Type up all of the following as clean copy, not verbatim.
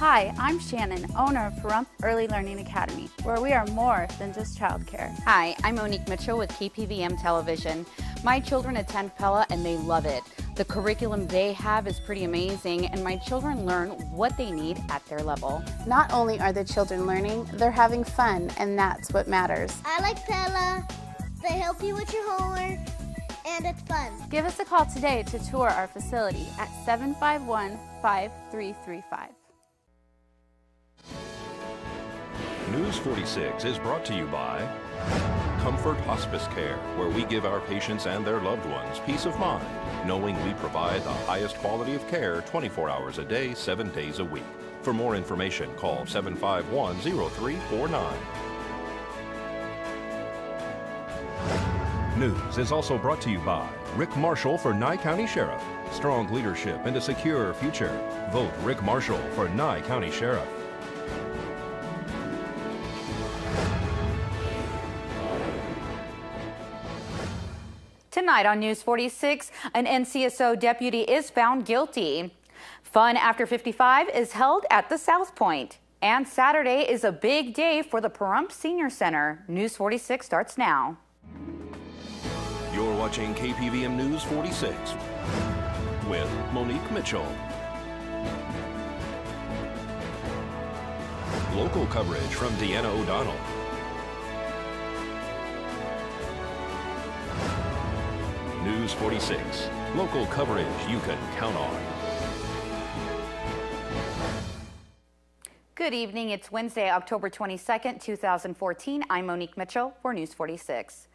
Hi, I'm Shannon, owner of Pahrump Early Learning Academy, where we are more than just childcare. Hi, I'm Monique Mitchell with KPVM Television. My children attend Pella and they love it. The curriculum they have is pretty amazing, and my children learn what they need at their level. Not only are the children learning, they're having fun, and that's what matters. I like Pella. They help you with your homework, and it's fun. Give us a call today to tour our facility at 751-5335. News 46 is brought to you by Comfort Hospice Care, where we give our patients and their loved ones peace of mind, knowing we provide the highest quality of care 24 hours a day, 7 days a week. For more information, call 751-0349. News is also brought to you by Rick Marshall for Nye County Sheriff. Strong leadership and a secure future. Vote Rick Marshall for Nye County Sheriff. Tonight on News 46, an NCSO deputy is found guilty. Fun After 55 is held at the South Point. And Saturday is a big day for the Pahrump Senior Center. News 46 starts now. You're watching KPVM News 46 with Monique Mitchell. Local coverage from Deanna O'Donnell. News 46, local coverage you can count on. Good evening. It's Wednesday, October 22nd, 2014. I'm Monique Mitchell for News 46.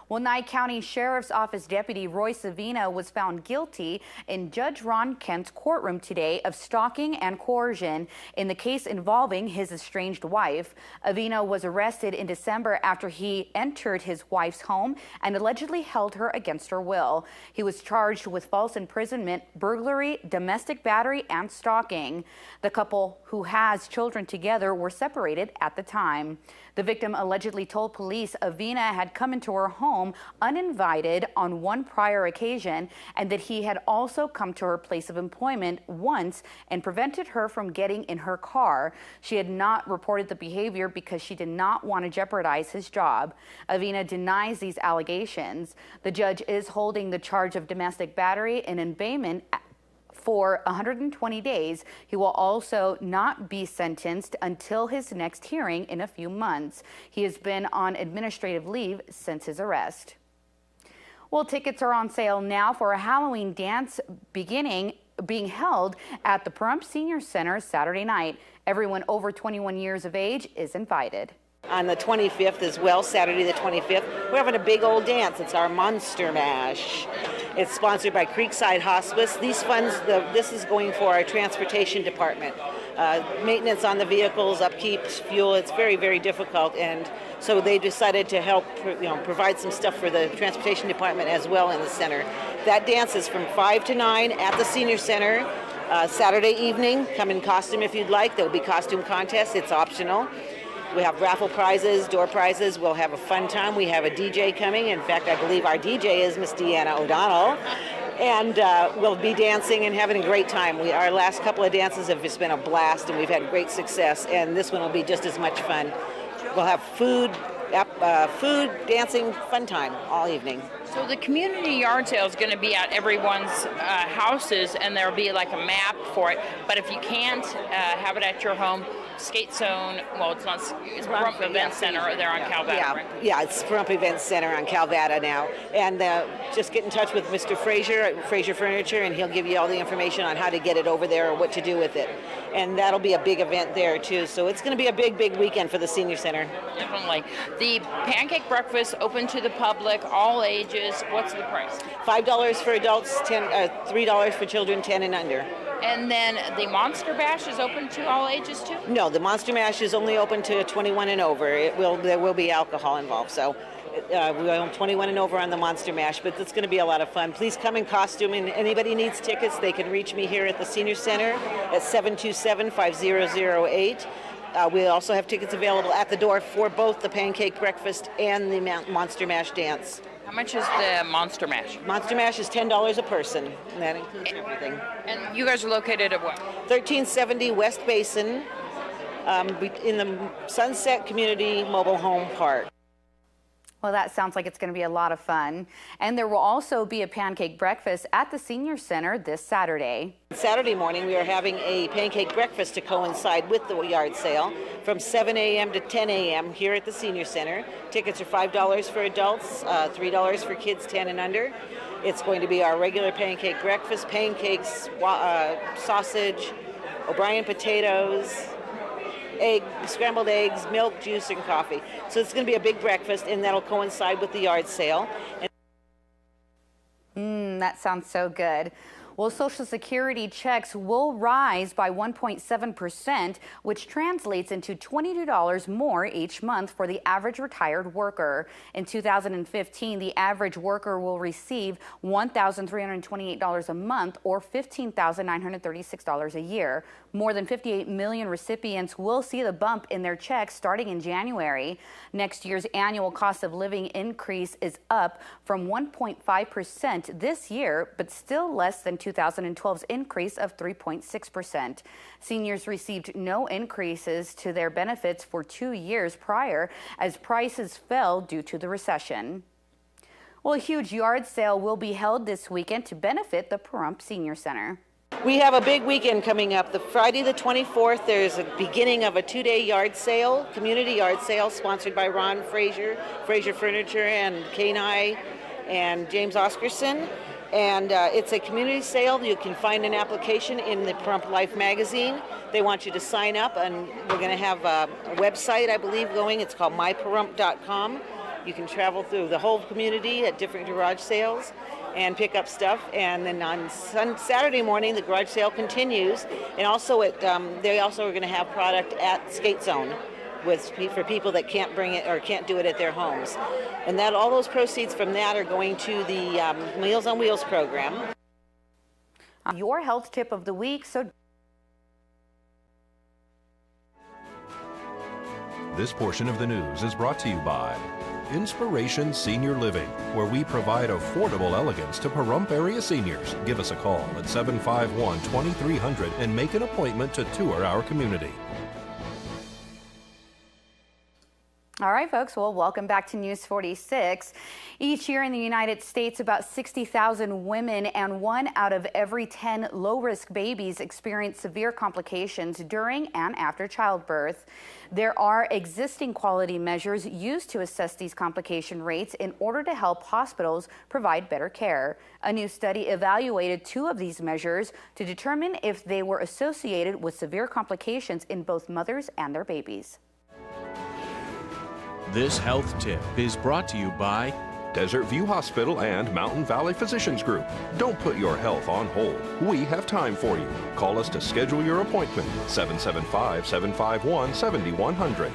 Well, Nye County Sheriff's Office Deputy Roy Savina was found guilty in Judge Ron Kent's courtroom today of stalking and coercion in the case involving his estranged wife. Avina was arrested in December after he entered his wife's home and allegedly held her against her will. He was charged with false imprisonment, burglary, domestic battery, and stalking. The couple, who has children together, were separated at the time. The victim allegedly told police Avina had come into her home uninvited on one prior occasion, and that he had also come to her place of employment once and prevented her from getting in her car. She had not reported the behavior because she did not want to jeopardize his job. Avina denies these allegations. The judge is holding the charge of domestic battery and embayment for 120 days. He will also not be sentenced until his next hearing in a few months. He has been on administrative leave since his arrest. Well, tickets are on sale now for a Halloween dance being held at the Pahrump Senior Center Saturday night. Everyone over 21 years of age is invited. On the 25th as well, Saturday the 25th, we're having a big old dance. It's our Monster Mash. It's sponsored by Creekside Hospice. These funds, this is going for our transportation department. Maintenance on the vehicles, upkeep, fuel, it's very, very difficult. And so they decided to help provide some stuff for the transportation department as well in the center. That dance is from 5 to 9 at the Senior Center. Saturday evening, come in costume if you'd like. There will be costume contests. It's optional. We have raffle prizes, door prizes. We'll have a fun time. We have a DJ coming. In fact, I believe our DJ is Miss Deanna O'Donnell. And we'll be dancing and having a great time. Our last couple of dances have just been a blast, and we've had great success. And this one will be just as much fun. We'll have food, dancing, fun time all evening. So the community yard sale is going to be at everyone's houses, and there'll be like a map for it. But if you can't have it at your home, Skate Zone, well, it's Pahrump Event Center there on Calvada. Yeah, right? Yeah, it's Pahrump Event Center on Calvada now. And just get in touch with Mr. Frazier at Frazier Furniture, and he'll give you all the information on how to get it over there or what to do with it. And that'll be a big event there, too. So it's going to be a big, big weekend for the Senior Center. Definitely. The pancake breakfast open to the public, all ages. What's the price? $5 for adults, $3 for children 10 and under. And then the Monster Bash is open to all ages too? No, the Monster Mash is only open to 21 and over. There will be alcohol involved, so we're 21 and over on the Monster Mash, but it's going to be a lot of fun. Please come in costume, and anybody needs tickets, they can reach me here at the Senior Center at 727-5008. We also have tickets available at the door for both the pancake breakfast and the Monster Mash dance. How much is the Monster Mash? Monster Mash is $10 a person, and that includes everything. And you guys are located at what? 1370 West Basin, in the Sunset Community Mobile Home Park. Well, that sounds like it's going to be a lot of fun. And there will also be a pancake breakfast at the Senior Center this Saturday. Saturday morning, we are having a pancake breakfast to coincide with the yard sale from 7 a.m. to 10 a.m. here at the Senior Center. Tickets are $5 for adults, $3 for kids 10 and under. It's going to be our regular pancake breakfast, pancakes, sausage, O'Brien potatoes, scrambled eggs, milk, juice, and coffee. So it's going to be a big breakfast, and that'll coincide with the yard sale. That sounds so good. Well, Social Security checks will rise by 1.7%, which translates into $22 more each month for the average retired worker. In 2015, the average worker will receive $1,328 a month, or $15,936 a year. More than 58 million recipients will see the bump in their checks starting in January. Next year's annual cost of living increase is up from 1.5% this year, but still less than 2012's increase of 3.6%. Seniors received no increases to their benefits for 2 years prior, as prices fell due to the recession. Well, a huge yard sale will be held this weekend to benefit the Pahrump Senior Center. We have a big weekend coming up. The Friday the 24th, there's a beginning of a 2-day yard sale, community yard sale, sponsored by Ron Frazier, Frazier Furniture, and Kenai, and James Oscarson. And it's a community sale. You can find an application in the Pahrump Life magazine. They want you to sign up, and we're going to have a website, I believe, going. It's called mypahrump.com. You can travel through the whole community at different garage sales and pick up stuff. And then on Saturday morning, the garage sale continues. And also, they also are going to have product at Skate Zone for people that can't bring it or can't do it at their homes. And that all those proceeds from that are going to the Meals on Wheels program. Your health tip of the week. This portion of the news is brought to you by Inspiration Senior Living, where we provide affordable elegance to Pahrump area seniors. Give us a call at 751-2300 and make an appointment to tour our community. All right, folks, well, welcome back to News 46. Each year in the United States, about 60,000 women and 1 out of every 10 low-risk babies experience severe complications during and after childbirth. There are existing quality measures used to assess these complication rates in order to help hospitals provide better care. A new study evaluated 2 of these measures to determine if they were associated with severe complications in both mothers and their babies. This health tip is brought to you by Desert View Hospital and Mountain Valley Physicians Group. Don't put your health on hold. We have time for you. Call us to schedule your appointment. 775-751-7100.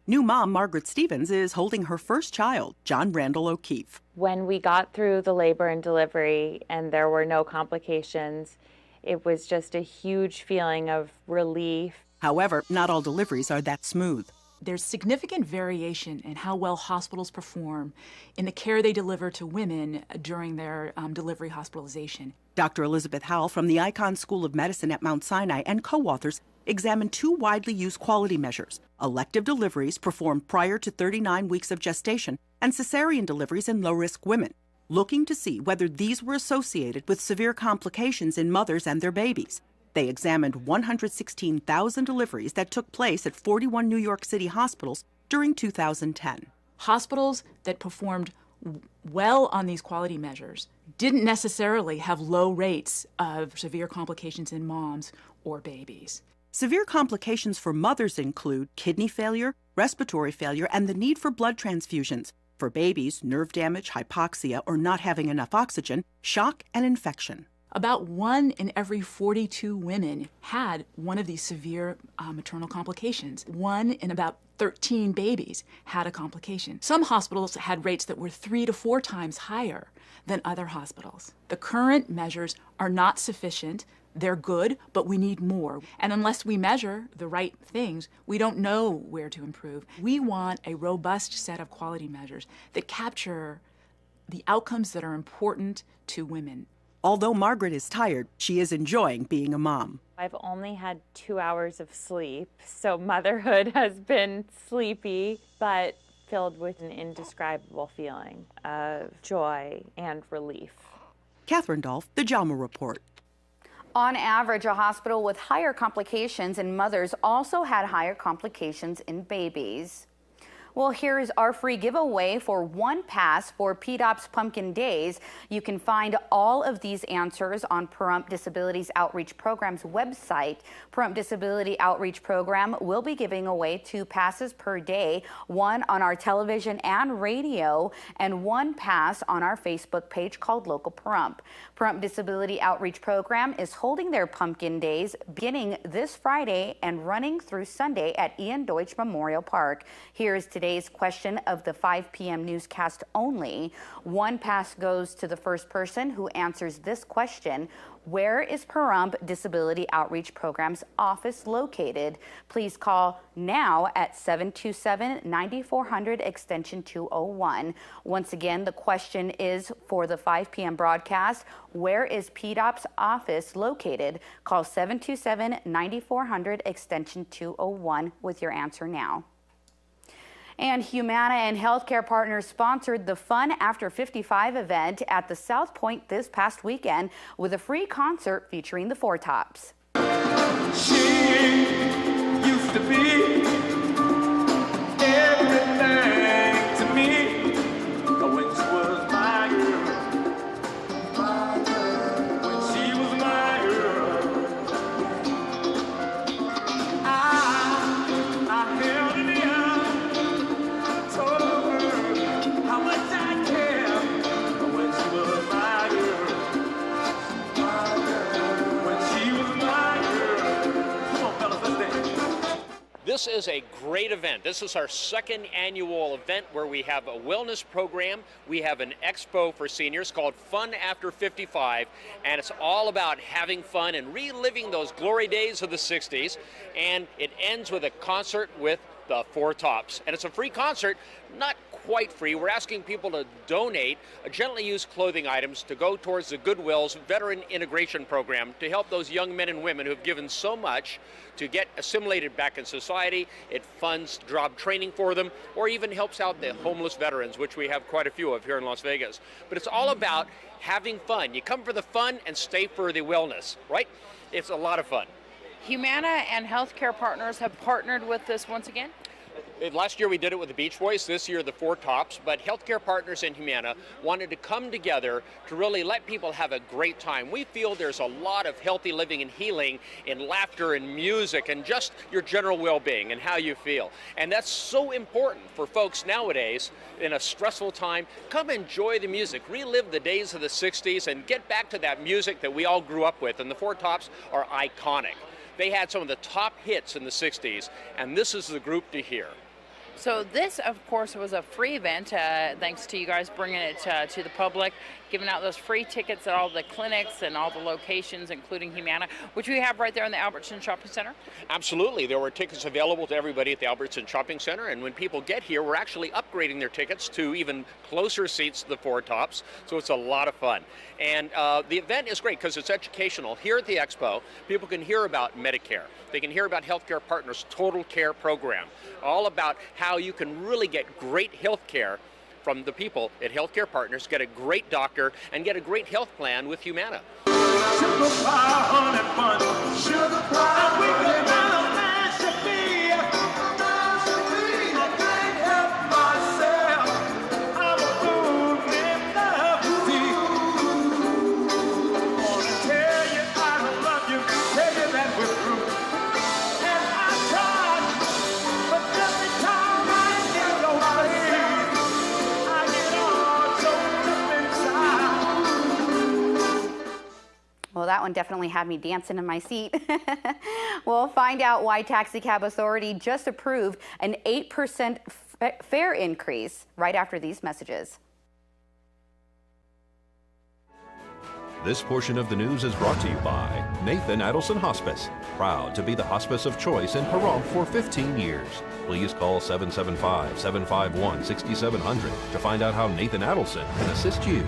New mom Margaret Stevens is holding her first child, John Randall O'Keefe. When we got through the labor and delivery and there were no complications, it was just a huge feeling of relief. However, not all deliveries are that smooth. There's significant variation in how well hospitals perform in the care they deliver to women during their delivery hospitalization. Dr. Elizabeth Howell from the Icahn School of Medicine at Mount Sinai and co-authors examined 2 widely used quality measures: elective deliveries performed prior to 39 weeks of gestation and cesarean deliveries in low-risk women, looking to see whether these were associated with severe complications in mothers and their babies. They examined 116,000 deliveries that took place at 41 New York City hospitals during 2010. Hospitals that performed well on these quality measures didn't necessarily have low rates of severe complications in moms or babies. Severe complications for mothers include kidney failure, respiratory failure, and the need for blood transfusions. For babies, nerve damage, hypoxia, or not having enough oxygen, shock, and infection. About 1 in every 42 women had one of these severe maternal complications. 1 in about 13 babies had a complication. Some hospitals had rates that were 3 to 4 times higher than other hospitals. The current measures are not sufficient. they're good, but we need more. And unless we measure the right things, we don't know where to improve. We want a robust set of quality measures that capture the outcomes that are important to women. Although Margaret is tired, she is enjoying being a mom. I've only had 2 hours of sleep, so motherhood has been sleepy, but filled with an indescribable feeling of joy and relief. Catherine Dolph, The JAMA Report. On average, a hospital with higher complications in mothers also had higher complications in babies. Well, here's our free giveaway for 1 pass for PDOP's Pumpkin Days. You can find all of these answers on Pahrump Disabilities Outreach Program's website. Pahrump Disability Outreach Program will be giving away 2 passes per day, 1 on our television and radio, and 1 pass on our Facebook page called Local Pahrump. Pahrump Disability Outreach Program is holding their Pumpkin Days beginning this Friday and running through Sunday at Ian Deutsch Memorial Park. Here's today's question of the 5 p.m. newscast only. 1 pass goes to the first person who answers this question. Where is Pahrump Disability Outreach Program's office located? Please call now at 727-9400 extension 201. Once again, the question is for the 5 p.m. broadcast. Where is PDOP's office located? Call 727-9400 extension 201 with your answer now. And Humana and Healthcare Partners sponsored the Fun After 55 event at the South Point this past weekend with a free concert featuring the Four Tops. She used to be everything to me when she was my girl. When she was my girl, I held it in. How much I care when she was my girl. When she was my girl. Come on, fellas, let's dance. This is a great event. This is our 2nd annual event where we have a wellness program. We have an expo for seniors called Fun After 55, and it's all about having fun and reliving those glory days of the 60s. And it ends with a concert with the Four Tops. And it's a free concert, not quite free. We're asking people to donate gently used clothing items to go towards the Goodwill's Veteran Integration Program to help those young men and women who have given so much to get assimilated back in society. It funds job training for them, or even helps out the homeless veterans, which we have quite a few of here in Las Vegas. But it's all about having fun. You come for the fun and stay for the wellness, right? It's a lot of fun. Humana and Healthcare Partners have partnered with this once again? Last year we did it with the Beach Boys, this year the Four Tops, but Healthcare Partners and Humana wanted to come together to really let people have a great time. We feel there's a lot of healthy living and healing in laughter and music and just your general well-being and how you feel. And that's so important for folks nowadays in a stressful time. Come enjoy the music, relive the days of the 60s and get back to that music that we all grew up with. And the Four Tops are iconic. They had some of the top hits in the 60s, and this is the group to hear. So this, of course, was a free event, thanks to you guys bringing it to the public, giving out those free tickets at all the clinics and all the locations, including Humana, which we have right there in the Albertson Shopping Center. Absolutely. There were tickets available to everybody at the Albertson Shopping Center, and when people get here, we're actually upgrading their tickets to even closer seats to the Four Tops, so it's a lot of fun. And the event is great because it's educational. Here at the Expo, people can hear about Medicare. They can hear about Healthcare Partners' Total Care Program, all about how you can really get great health care from the people at Healthcare Partners, get a great doctor, and get a great health plan with Humana. Sugar pie, honey bun, sugar pie, we could have nice to be. I can't help myself, I'm a fool in love with you. Wanna tell you I love you, tell you that we're through. And I tried, but every time I get your face, I get all choked up inside. Well, that one definitely had me dancing in my seat. We'll find out why Taxi Cab Authority just approved an 8% fare increase right after these messages. This portion of the news is brought to you by Nathan Adelson Hospice, proud to be the hospice of choice in Pahrump for 15 years. Please call 775-751-6700 to find out how Nathan Adelson can assist you.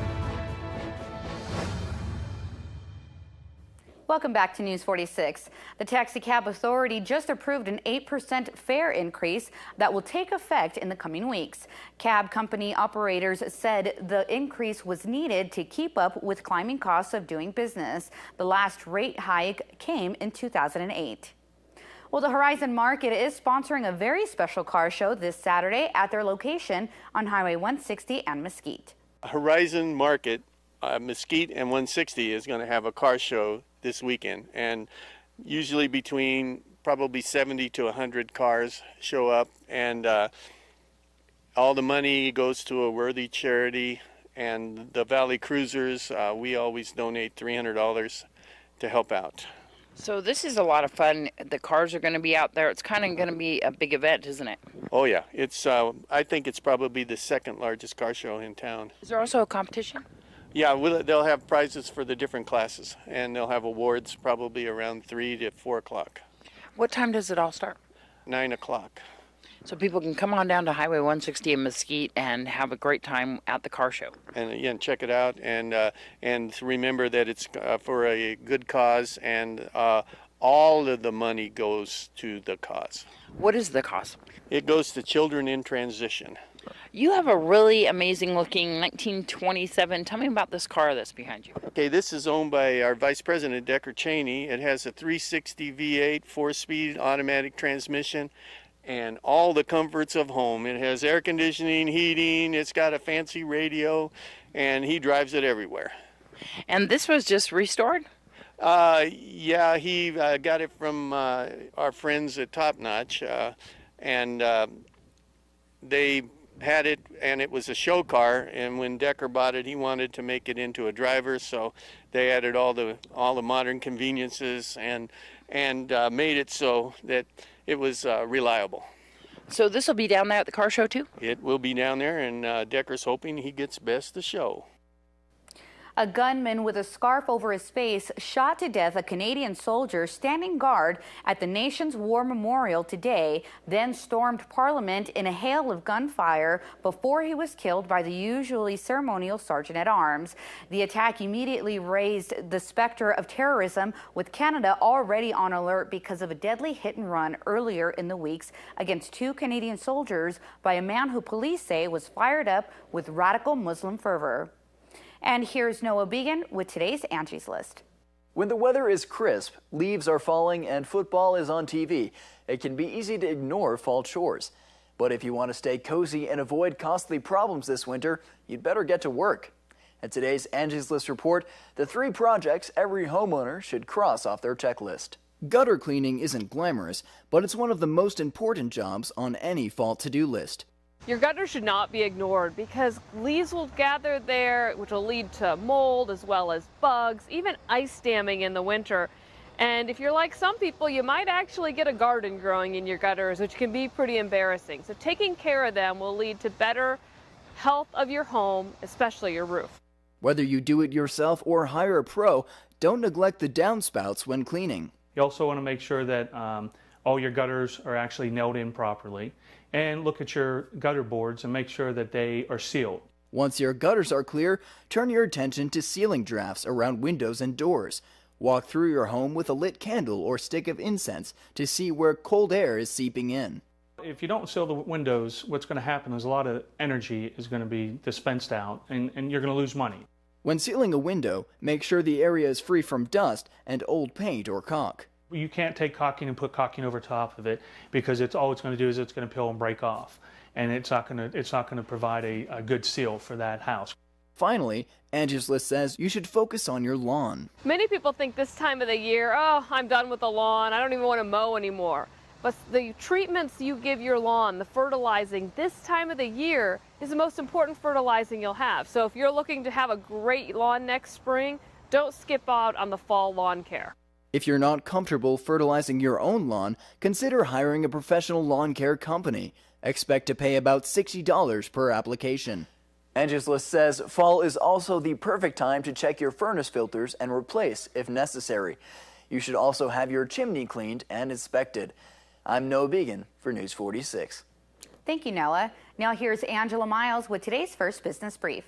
Welcome back to News 46. The Taxi Cab Authority just approved an 8% fare increase that will take effect in the coming weeks. Cab company operators said the increase was needed to keep up with climbing costs of doing business. The last rate hike came in 2008. Well, the Horizon Market is sponsoring a very special car show this Saturday at their location on Highway 160 and Mesquite. Horizon Market, Mesquite and 160 is going to have a car show this weekend, and usually between probably 70 to 100 cars show up, and all the money goes to a worthy charity. And the Valley Cruisers, we always donate $300 to help out. So this is a lot of fun. The cars are going to be out there. It's kind of going to be a big event, isn't it? Oh yeah, it's I think it's probably the second largest car show in town. Is there also a competition? Yeah, they'll have prizes for the different classes, and they'll have awards probably around 3 to 4 o'clock. What time does it all start? 9 o'clock. So people can come on down to Highway 160 in Mesquite and have a great time at the car show. And again, check it out, and remember that it's for a good cause, and all of the money goes to the cause. What is the cause? It goes to children in transition. You have a really amazing looking 1927. Tell me about this car that's behind you. Okay, this is owned by our Vice President, Decker Cheney. It has a 360 V8 4-speed automatic transmission and all the comforts of home. It has air conditioning, heating, it's got a fancy radio, and he drives it everywhere. And this was just restored? Yeah, he got it from our friends at Top Notch, and they had it, and it was a show car, and when Decker bought it, he wanted to make it into a driver, so they added all the modern conveniences and made it so that it was reliable. So this will be down there at the car show too? It will be down there, and Decker's hoping he gets best of show. A gunman with a scarf over his face shot to death a Canadian soldier standing guard at the nation's war memorial today, then stormed Parliament in a hail of gunfire before he was killed by the usually ceremonial sergeant-at-arms. The attack immediately raised the specter of terrorism, with Canada already on alert because of a deadly hit-and-run earlier in the weeks against 2 Canadian soldiers by a man who police say was fired up with radical Muslim fervor. And here's Noah Began with today's Angie's List. When the weather is crisp, leaves are falling, and football is on TV, it can be easy to ignore fall chores. But if you want to stay cozy and avoid costly problems this winter, you'd better get to work. At today's Angie's List report, the 3 projects every homeowner should cross off their checklist. Gutter cleaning isn't glamorous, but it's one of the most important jobs on any fall to-do list. Your gutter should not be ignored because leaves will gather there, which will lead to mold as well as bugs, even ice damming in the winter. And if you're like some people, you might actually get a garden growing in your gutters, which can be pretty embarrassing. So taking care of them will lead to better health of your home, especially your roof. Whether you do it yourself or hire a pro, don't neglect the downspouts when cleaning. You also want to make sure that all your gutters are actually nailed in properly, and look at your gutter boards and make sure that they are sealed. Once your gutters are clear, turn your attention to ceiling drafts around windows and doors. Walk through your home with a lit candle or stick of incense to see where cold air is seeping in. If you don't seal the windows, what's going to happen is a lot of energy is going to be dispensed out, and you're going to lose money. When sealing a window, make sure the area is free from dust and old paint or caulk. You can't take caulking and put caulking over top of it, because all it's going to do is it's going to peel and break off, and it's not going to provide a good seal for that house. Finally, Angie's List says you should focus on your lawn. Many people think this time of the year, oh, I'm done with the lawn, I don't even want to mow anymore. But the treatments you give your lawn, the fertilizing this time of the year, is the most important fertilizing you'll have. So if you're looking to have a great lawn next spring, don't skip out on the fall lawn care. If you're not comfortable fertilizing your own lawn, consider hiring a professional lawn care company. Expect to pay about $60 per application. Angela says fall is also the perfect time to check your furnace filters and replace if necessary. You should also have your chimney cleaned and inspected. I'm Noah Began for News 46. Thank you, Noah. Now here's Angela Miles with today's First Business Brief.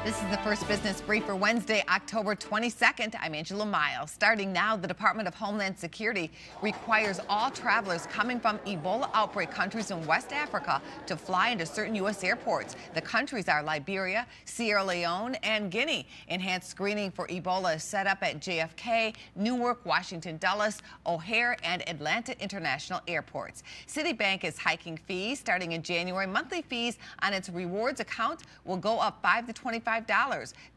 This is the First Business Brief for Wednesday, October 22nd. I'm Angela Miles. Starting now, the Department of Homeland Security requires all travelers coming from Ebola outbreak countries in West Africa to fly into certain U.S. airports. The countries are Liberia, Sierra Leone, and Guinea. Enhanced screening for Ebola is set up at JFK, Newark, Washington Dulles, O'Hare, and Atlanta International airports. Citibank is hiking fees starting in January. Monthly fees on its rewards account will go up $5 to $25.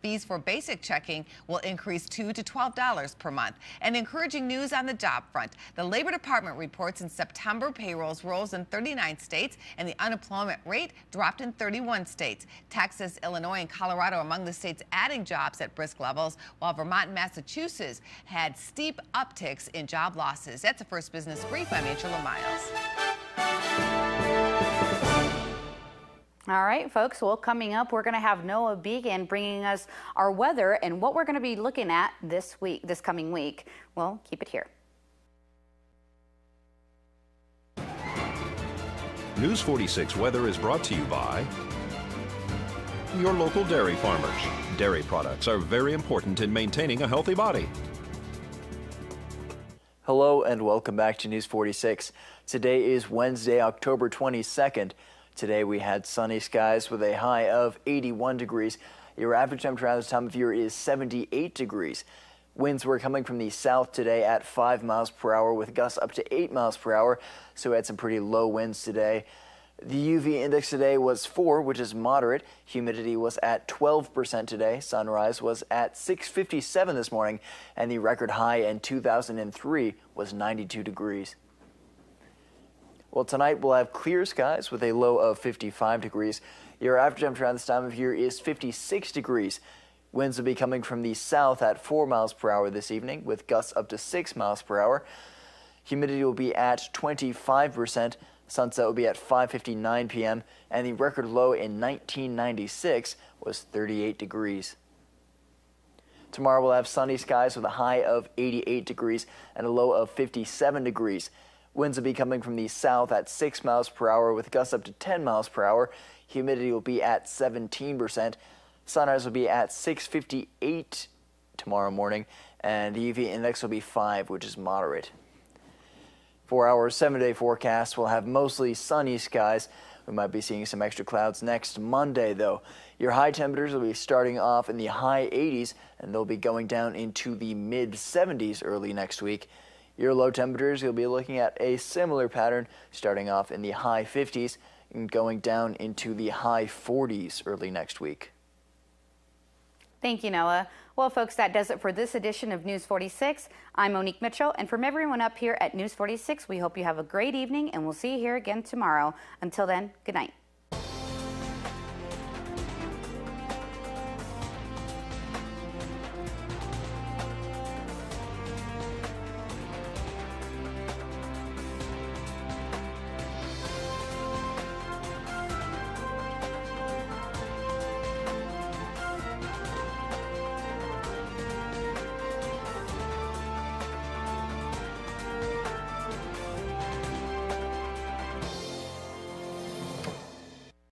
Fees for basic checking will increase $2 to $12 per month. And encouraging news on the job front. The Labor Department reports in September payrolls rose in 39 states and the unemployment rate dropped in 31 states. Texas, Illinois, and Colorado are among the states adding jobs at brisk levels, while Vermont and Massachusetts had steep upticks in job losses. That's the First Business Brief. I'm Angela Miles. All right, folks, well, coming up, we're going to have Noah Began bringing us our weather and what we're going to be looking at this coming week. Well, keep it here. News 46 weather is brought to you by your local dairy farmers. Dairy products are very important in maintaining a healthy body. Hello and welcome back to News 46. Today is Wednesday, October 22nd. Today we had sunny skies with a high of 81 degrees. Your average temperature around this time of year is 78 degrees. Winds were coming from the south today at 5 miles per hour with gusts up to 8 miles per hour, so we had some pretty low winds today. The UV index today was 4, which is moderate. Humidity was at 12% today. Sunrise was at 6:57 this morning, and the record high in 2003 was 92 degrees. Well, tonight we'll have clear skies with a low of 55 degrees. Your average temperature around this time of year is 56 degrees. Winds will be coming from the south at 4 miles per hour this evening with gusts up to 6 miles per hour. Humidity will be at 25%. Sunset will be at 5:59 p.m. and the record low in 1996 was 38 degrees. Tomorrow we'll have sunny skies with a high of 88 degrees and a low of 57 degrees. Winds will be coming from the south at 6 miles per hour with gusts up to 10 miles per hour. Humidity will be at 17%. Sunrise will be at 6:58 tomorrow morning, and the UV index will be 5, which is moderate. For our 7-day forecast, we'll have mostly sunny skies. We might be seeing some extra clouds next Monday, though. Your high temperatures will be starting off in the high 80s, and they'll be going down into the mid-70s early next week. Your low temperatures, you'll be looking at a similar pattern, starting off in the high 50s and going down into the high 40s early next week. Thank you, Noah. Well, folks, that does it for this edition of News 46. I'm Monique Mitchell, and from everyone up here at News 46, we hope you have a great evening, and we'll see you here again tomorrow. Until then, good night.